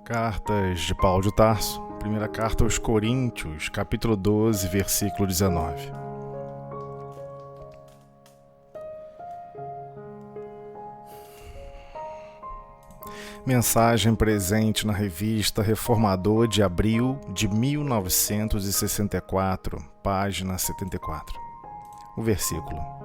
Cartas de Paulo de Tarso, primeira carta aos Coríntios, capítulo 12, versículo 19. Mensagem presente na revista Reformador de abril de 1964, página 74. O versículo: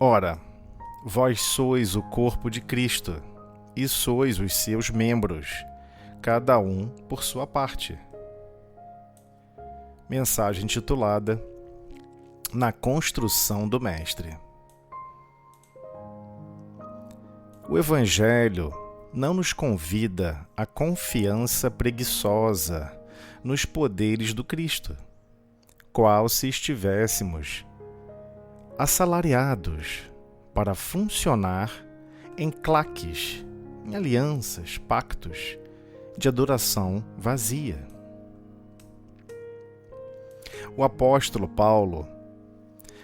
Ora, vós sois o corpo de Cristo, e sois os seus membros, cada um por sua parte. Mensagem intitulada Na Construção do Mestre. O Evangelho não nos convida à confiança preguiçosa nos poderes do Cristo, qual se estivéssemos assalariados para funcionar em claques, em alianças, pactos de adoração vazia. O apóstolo Paulo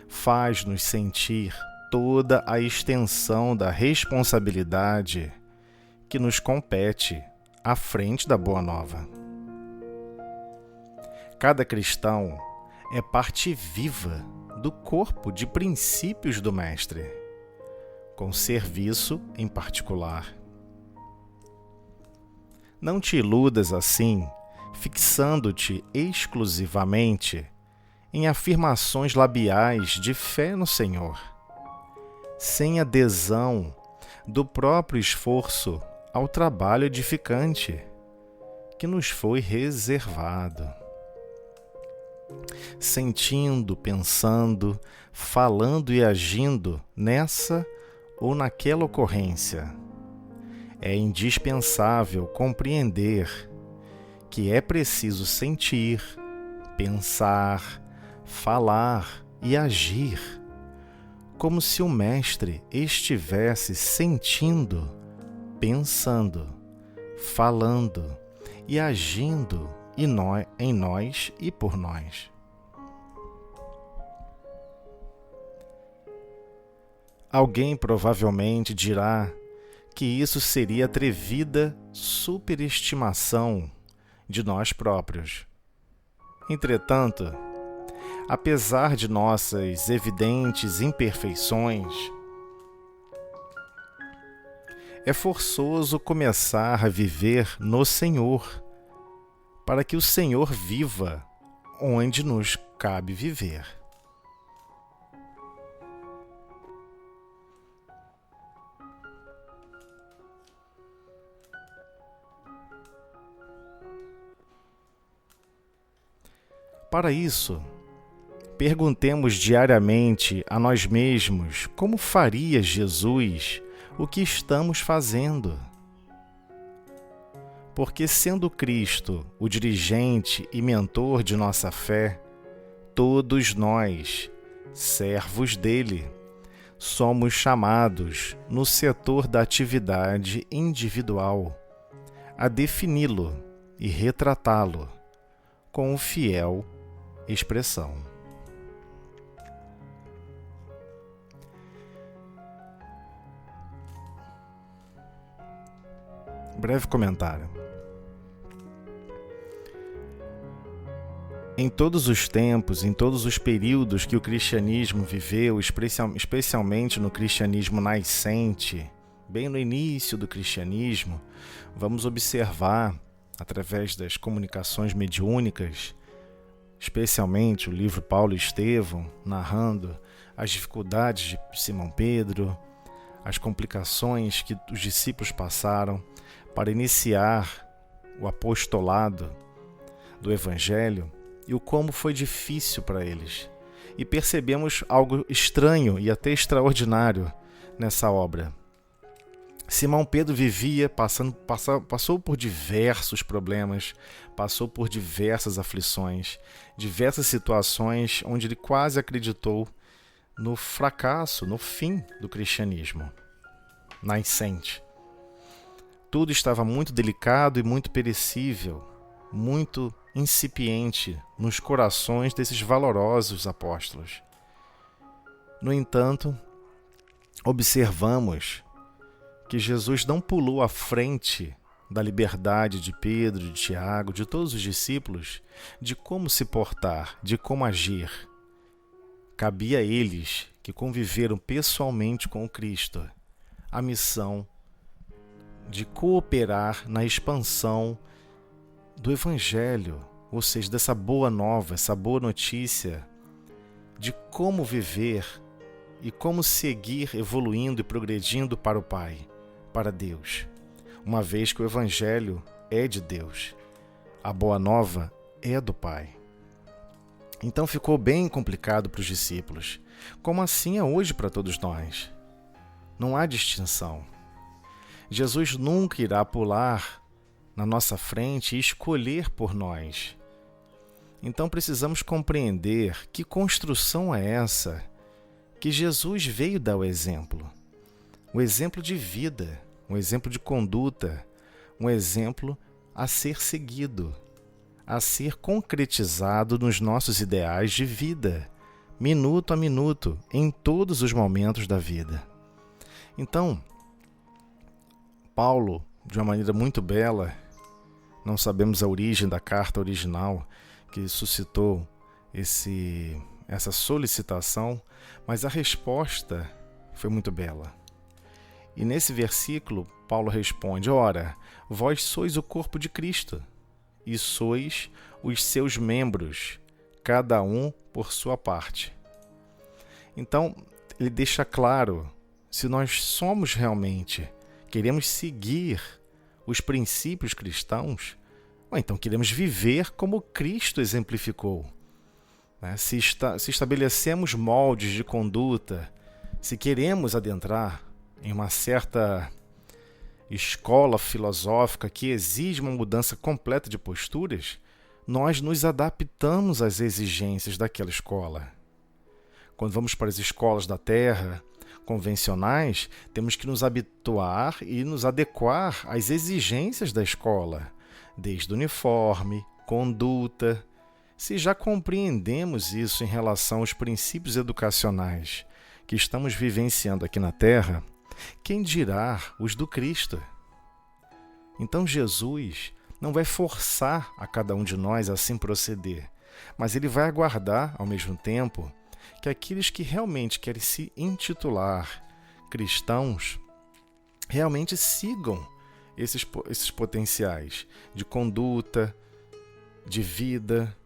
faz-nos sentir toda a extensão da responsabilidade que nos compete à frente da Boa Nova. Cada cristão é parte viva do corpo de princípios do Mestre, com serviço em particular. Não te iludas assim, fixando-te exclusivamente em afirmações labiais de fé no Senhor, sem adesão do próprio esforço ao trabalho edificante que nos foi reservado. Sentindo, pensando, falando e agindo nessa ou naquela ocorrência, é indispensável compreender que é preciso sentir, pensar, falar e agir como se o Mestre estivesse sentindo, pensando, falando e agindo em nós e por nós. Alguém provavelmente dirá que isso seria atrevida superestimação de nós próprios. Entretanto, apesar de nossas evidentes imperfeições, é forçoso começar a viver no Senhor, para que o Senhor viva onde nos cabe viver. Para isso, perguntemos diariamente a nós mesmos como faria Jesus o que estamos fazendo. Porque, sendo Cristo o dirigente e mentor de nossa fé, todos nós, servos dele, somos chamados, no setor da atividade individual, a defini-lo e retratá-lo com fiel expressão. Breve comentário. Em todos os tempos, em todos os períodos que o cristianismo viveu, especialmente no cristianismo nascente, bem no início do cristianismo, vamos observar, através das comunicações mediúnicas, especialmente o livro Paulo e Estevão, narrando as dificuldades de Simão Pedro, as complicações que os discípulos passaram para iniciar o apostolado do Evangelho e o como foi difícil para eles. E percebemos algo estranho e até extraordinário nessa obra. Simão Pedro passou por diversos problemas, passou por diversas aflições, diversas situações onde ele quase acreditou no fracasso, no fim do cristianismo nascente. Tudo estava muito delicado e muito perecível, muito incipiente nos corações desses valorosos apóstolos. No entanto, observamos que Jesus não pulou à frente da liberdade de Pedro, de Tiago, de todos os discípulos, de como se portar, de como agir. Cabia a eles, que conviveram pessoalmente com o Cristo, a missão de cooperar na expansão do Evangelho, ou seja, dessa boa nova, essa boa notícia de como viver e como seguir evoluindo e progredindo para o Pai, para Deus, uma vez que o Evangelho é de Deus, a boa nova é do Pai. Então ficou bem complicado para os discípulos, como assim é hoje para todos nós. Não há distinção. Jesus nunca irá pular na nossa frente e escolher por nós. Então precisamos compreender que construção é essa que Jesus veio dar o exemplo de vida, um exemplo de conduta, um exemplo a ser seguido, a ser concretizado nos nossos ideais de vida, minuto a minuto, em todos os momentos da vida. Então, Paulo, de uma maneira muito bela, não sabemos a origem da carta original que suscitou essa solicitação, mas a resposta foi muito bela. E nesse versículo, Paulo responde: ora, vós sois o corpo de Cristo, e sois os seus membros, cada um por sua parte. Então, ele deixa claro, se nós somos realmente, queremos seguir os princípios cristãos, então queremos viver como Cristo exemplificou. Se estabelecemos moldes de conduta, se queremos adentrar em uma certa escola filosófica que exige uma mudança completa de posturas, nós nos adaptamos às exigências daquela escola. Quando vamos para as escolas da terra, convencionais, temos que nos habituar e nos adequar às exigências da escola, desde uniforme, conduta. Se já compreendemos isso em relação aos princípios educacionais que estamos vivenciando aqui na Terra, quem dirá os do Cristo? Então Jesus não vai forçar a cada um de nós a assim proceder, mas ele vai aguardar, ao mesmo tempo, que aqueles que realmente querem se intitular cristãos realmente sigam esses potenciais de conduta, de vida,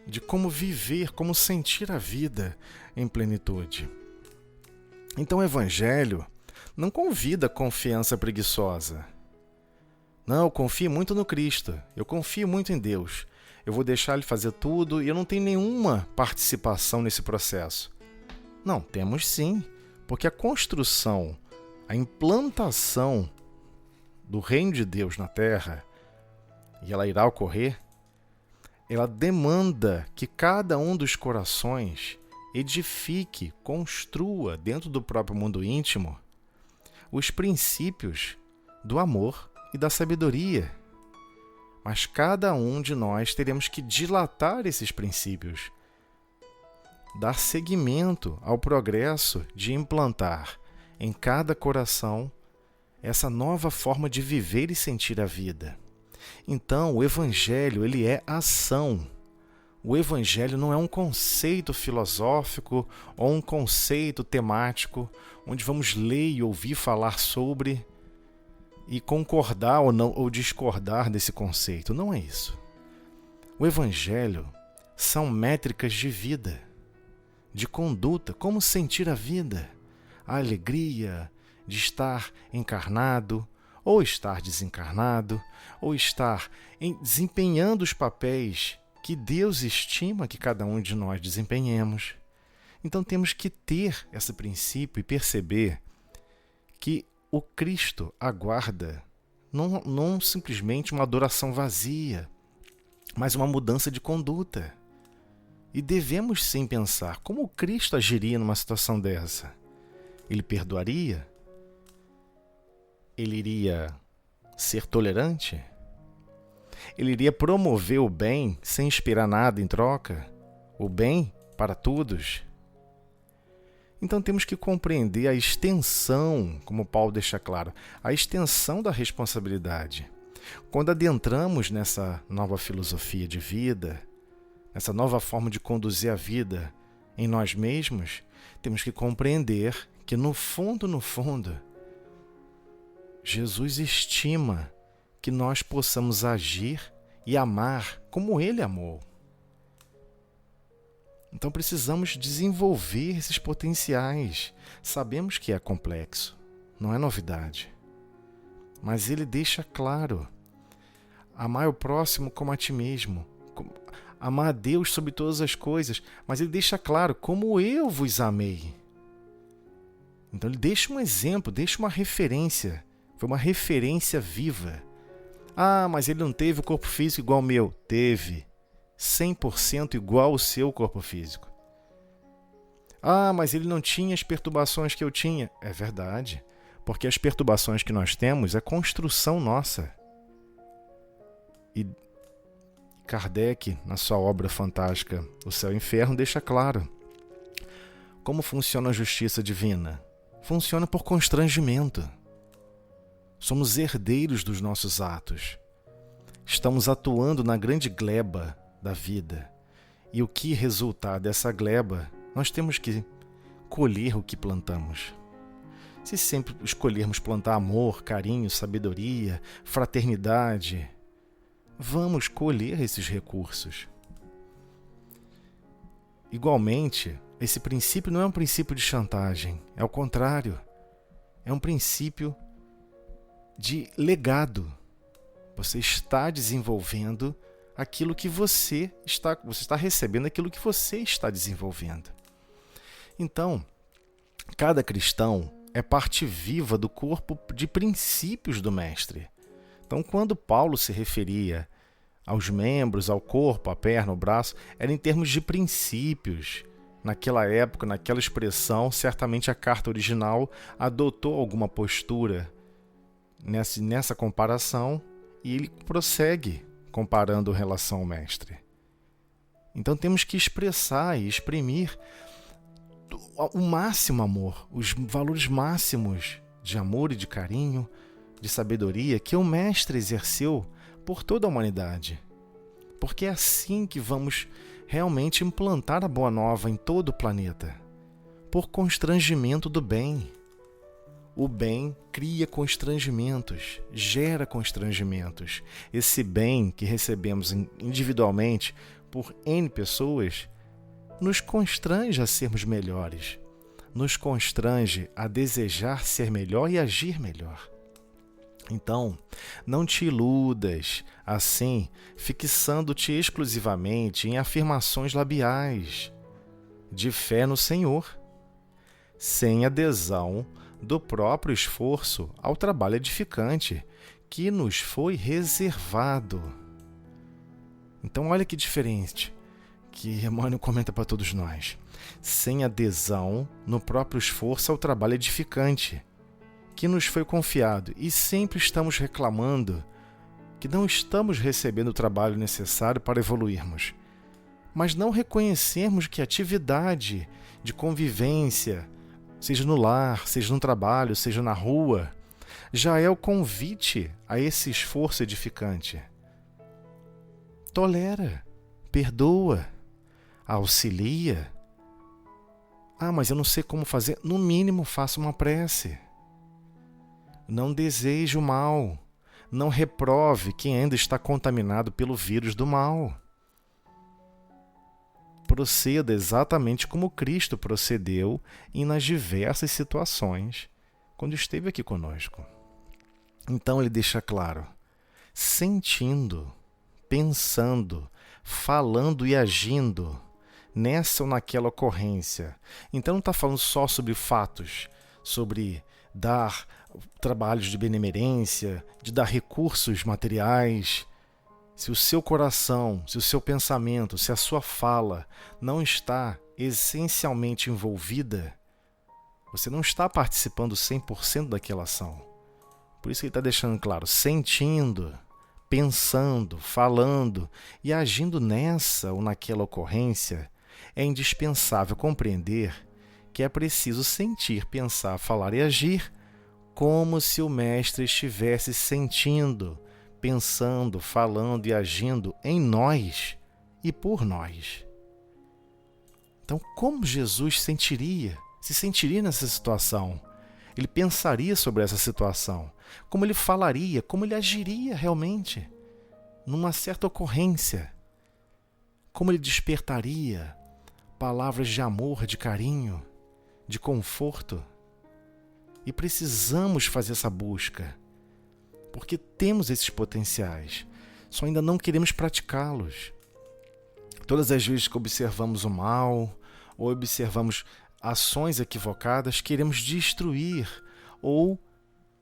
de como viver, como sentir a vida em plenitude. Então o Evangelho não convida a confiança preguiçosa. Não, eu confio muito no Cristo, eu confio muito em Deus, eu vou deixar Ele fazer tudo e eu não tenho nenhuma participação nesse processo. Não, temos sim, porque a construção, a implantação do reino de Deus na Terra, e ela irá ocorrer, ela demanda que cada um dos corações edifique, construa dentro do próprio mundo íntimo os princípios do amor e da sabedoria. Mas cada um de nós teremos que dilatar esses princípios, dar seguimento ao progresso de implantar em cada coração essa nova forma de viver e sentir a vida. Então, o Evangelho, ele é ação. O Evangelho não é um conceito filosófico ou um conceito temático, onde vamos ler e ouvir falar sobre e concordar ou não, ou discordar desse conceito. Não é isso. O Evangelho são métricas de vida, de conduta, como sentir a vida, a alegria de estar encarnado, ou estar desencarnado, ou estar desempenhando os papéis que Deus estima que cada um de nós desempenhemos. Então temos que ter esse princípio e perceber que o Cristo aguarda não simplesmente uma adoração vazia, mas uma mudança de conduta. E devemos sim pensar como o Cristo agiria numa situação dessa. Ele perdoaria? Ele iria ser tolerante? Ele iria promover o bem sem esperar nada em troca, o bem para todos. Então temos que compreender a extensão, como Paulo deixa claro, a extensão da responsabilidade. Quando adentramos nessa nova filosofia de vida, nessa nova forma de conduzir a vida em nós mesmos, temos que compreender que no fundo, Jesus estima que nós possamos agir e amar como Ele amou. Então precisamos desenvolver esses potenciais. Sabemos que é complexo, não é novidade. Mas Ele deixa claro: amar o próximo como a ti mesmo. Amar a Deus sobre todas as coisas. Mas Ele deixa claro: como eu vos amei. Então Ele deixa um exemplo, deixa uma referência. Foi uma referência viva. Ah, mas Ele não teve o corpo físico igual ao meu. Teve. 100% igual ao seu corpo físico. Ah, mas Ele não tinha as perturbações que eu tinha. É verdade. Porque as perturbações que nós temos é construção nossa. E Kardec, na sua obra fantástica O Céu e o Inferno, deixa claro como funciona a justiça divina. Funciona por constrangimento. Somos herdeiros dos nossos atos. Estamos atuando na grande gleba da vida. E o que resultar dessa gleba, nós temos que colher o que plantamos. Se sempre escolhermos plantar amor, carinho, sabedoria, fraternidade, vamos colher esses recursos. Igualmente, esse princípio não é um princípio de chantagem, é o contrário. É um princípio de legado. Você está desenvolvendo aquilo que você está recebendo, aquilo que você está desenvolvendo. Então, cada cristão é parte viva do corpo de princípios do Mestre. Então, quando Paulo se referia aos membros, ao corpo, à perna, ao braço, era em termos de princípios. Naquela época, naquela expressão, certamente a carta original adotou alguma postura nessa comparação e ele prossegue comparando em relação ao Mestre. Então temos que expressar e exprimir o máximo amor, os valores máximos de amor e de carinho, de sabedoria que o Mestre exerceu por toda a humanidade. Porque é assim que vamos realmente implantar a Boa Nova em todo o planeta. Por constrangimento do bem. O bem cria constrangimentos, gera constrangimentos. Esse bem que recebemos individualmente por N pessoas nos constrange a sermos melhores, nos constrange a desejar ser melhor e agir melhor. Então, não te iludas, assim, fixando-te exclusivamente em afirmações labiais, de fé no Senhor, sem adesão do próprio esforço ao trabalho edificante que nos foi reservado. Então, olha que diferente que Emmanuel comenta para todos nós. Sem adesão no próprio esforço ao trabalho edificante que nos foi confiado, e sempre estamos reclamando que não estamos recebendo o trabalho necessário para evoluirmos, mas não reconhecermos que a atividade de convivência, seja no lar, seja no trabalho, seja na rua, já é o convite a esse esforço edificante. Tolera, perdoa, auxilia. Ah, mas eu não sei como fazer. No mínimo, faça uma prece. Não deseje o mal. Não reprove quem ainda está contaminado pelo vírus do mal. Proceda exatamente como Cristo procedeu e nas diversas situações quando esteve aqui conosco. Então ele deixa claro, sentindo, pensando, falando e agindo nessa ou naquela ocorrência. Então não está falando só sobre fatos, sobre dar trabalhos de benemerência, de dar recursos materiais. Se o seu coração, se o seu pensamento, se a sua fala não está essencialmente envolvida, você não está participando 100% daquela ação. Por isso ele está deixando claro, sentindo, pensando, falando e agindo nessa ou naquela ocorrência, é indispensável compreender que é preciso sentir, pensar, falar e agir como se o Mestre estivesse sentindo, pensando, falando e agindo em nós e por nós. Então, como Jesus se sentiria nessa situação? Ele pensaria sobre essa situação? Como ele falaria? Como ele agiria realmente numa certa ocorrência? Como ele despertaria palavras de amor, de carinho, de conforto? E precisamos fazer essa busca, porque temos esses potenciais, só ainda não queremos praticá-los. Todas as vezes que observamos o mal, ou observamos ações equivocadas, queremos destruir ou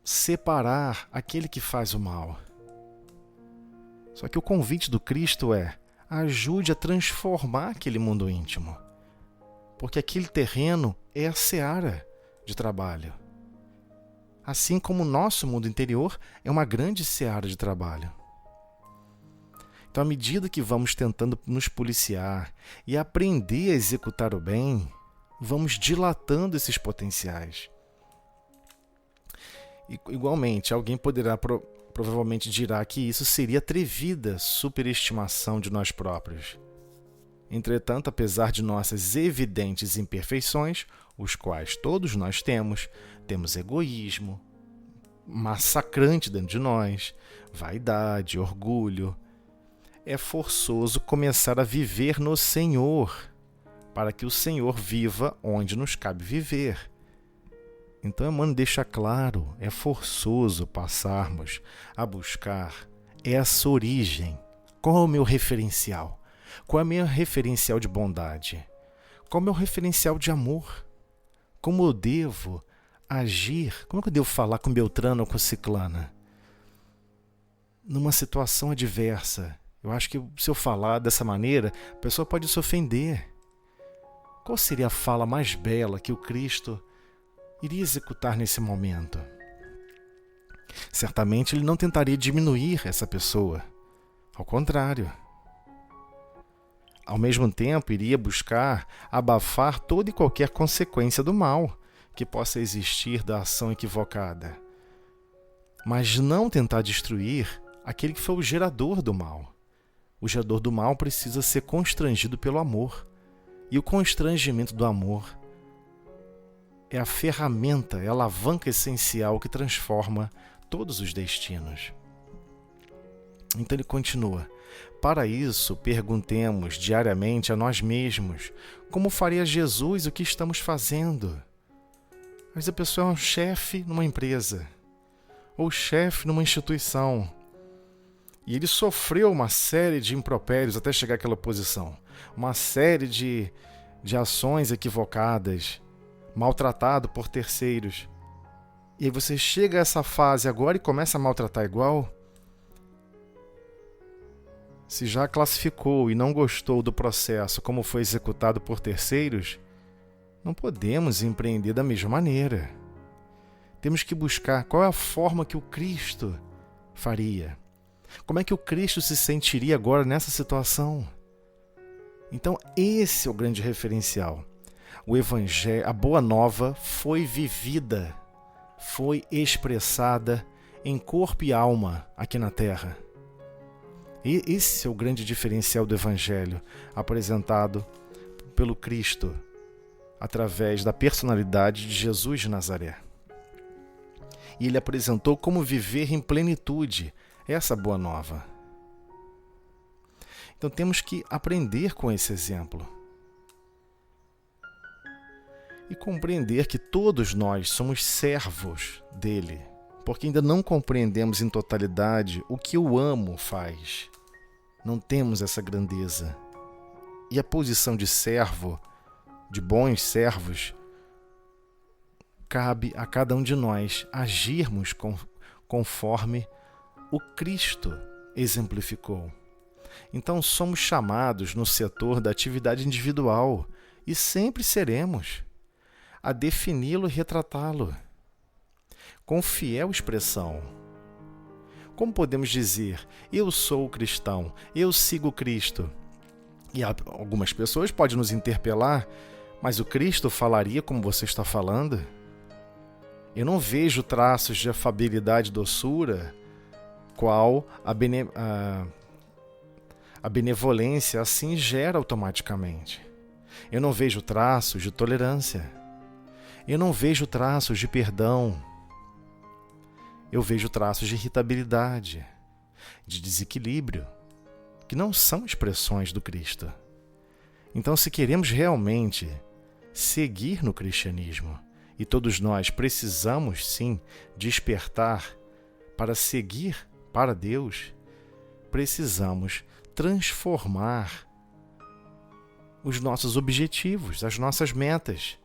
separar aquele que faz o mal. Só que o convite do Cristo é: ajude a transformar aquele mundo íntimo, porque aquele terreno é a seara de trabalho. Assim como o nosso mundo interior é uma grande seara de trabalho. Então, à medida que vamos tentando nos policiar e aprender a executar o bem, vamos dilatando esses potenciais. E, igualmente, alguém poderá provavelmente dirá que isso seria atrevida superestimação de nós próprios. Entretanto, apesar de nossas evidentes imperfeições, os quais todos nós temos egoísmo massacrante dentro de nós, vaidade, orgulho. É forçoso começar a viver no Senhor, para que o Senhor viva onde nos cabe viver. Então, Emmanuel deixa claro, é forçoso passarmos a buscar essa origem. Qual é o meu referencial? Qual é o meu referencial de bondade? Qual é o meu referencial de amor? Como eu devo agir? Como é que eu devo falar com Beltrano ou com Ciclana? Numa situação adversa. Eu acho que se eu falar dessa maneira, a pessoa pode se ofender. Qual seria a fala mais bela que o Cristo iria executar nesse momento? Certamente ele não tentaria diminuir essa pessoa. Ao contrário. Ao mesmo tempo, iria buscar abafar toda e qualquer consequência do mal que possa existir da ação equivocada. Mas não tentar destruir aquele que foi o gerador do mal. O gerador do mal precisa ser constrangido pelo amor. E o constrangimento do amor é a ferramenta, é a alavanca essencial que transforma todos os destinos. Então ele continua: para isso, perguntemos diariamente a nós mesmos como faria Jesus o que estamos fazendo. Às vezes a pessoa é um chefe numa empresa, ou chefe numa instituição, e ele sofreu uma série de impropérios até chegar àquela posição, uma série de ações equivocadas, maltratado por terceiros. E aí você chega a essa fase agora e começa a maltratar igual? Se já classificou e não gostou do processo como foi executado por terceiros, não podemos empreender da mesma maneira. Temos que buscar qual é a forma que o Cristo faria. Como é que o Cristo se sentiria agora nessa situação? Então, esse é o grande referencial. O Evangelho, a Boa Nova, foi vivida, foi expressada em corpo e alma aqui na Terra. E esse é o grande diferencial do Evangelho, apresentado pelo Cristo, através da personalidade de Jesus de Nazaré. E ele apresentou como viver em plenitude essa Boa Nova. Então temos que aprender com esse exemplo. E compreender que todos nós somos servos dele, porque ainda não compreendemos em totalidade o que o amo faz. Não temos essa grandeza. E a posição de servo, de bons servos, cabe a cada um de nós agirmos conforme o Cristo exemplificou. Então somos chamados no setor da atividade individual, e sempre seremos, a defini-lo e retratá-lo com fiel expressão. Como podemos dizer, eu sou cristão, eu sigo Cristo? E algumas pessoas podem nos interpelar, mas o Cristo falaria como você está falando? Eu não vejo traços de afabilidade e doçura, qual a benevolência assim gera automaticamente. Eu não vejo traços de tolerância. Eu não vejo traços de perdão. Eu vejo traços de irritabilidade, de desequilíbrio, que não são expressões do Cristo. Então, se queremos realmente seguir no cristianismo, e todos nós precisamos sim despertar para seguir para Deus, precisamos transformar os nossos objetivos, as nossas metas,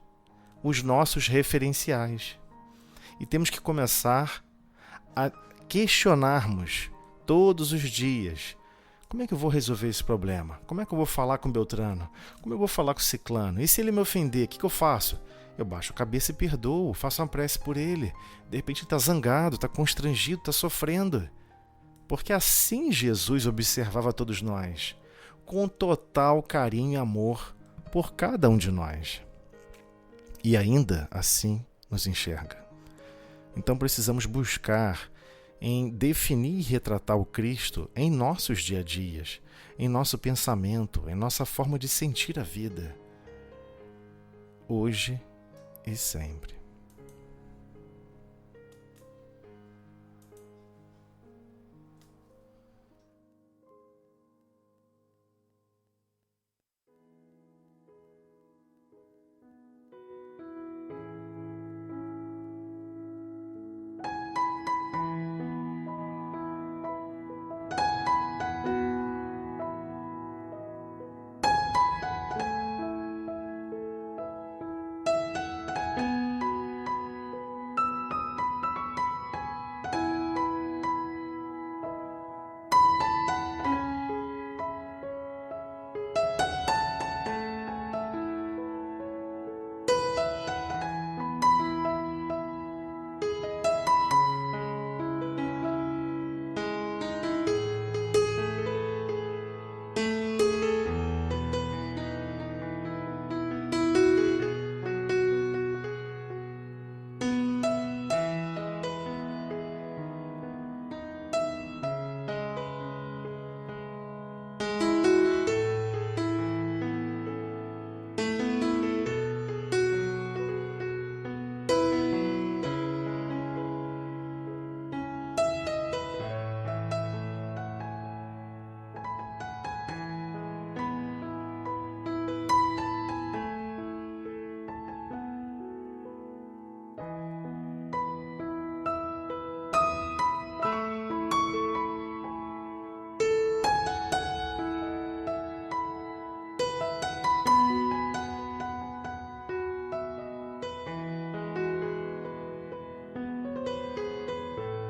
os nossos referenciais. E temos que começar a questionarmos todos os dias: como é que eu vou resolver esse problema? Como é que eu vou falar com Beltrano? Como eu vou falar com Ciclano? E se ele me ofender, o que eu faço? Eu baixo a cabeça e perdoo, faço uma prece por ele. De repente ele está zangado, está constrangido, está sofrendo. Porque assim Jesus observava todos nós, com total carinho e amor por cada um de nós. E ainda assim nos enxerga. Então precisamos buscar em definir e retratar o Cristo em nossos dia a dias, em nosso pensamento, em nossa forma de sentir a vida, hoje e sempre.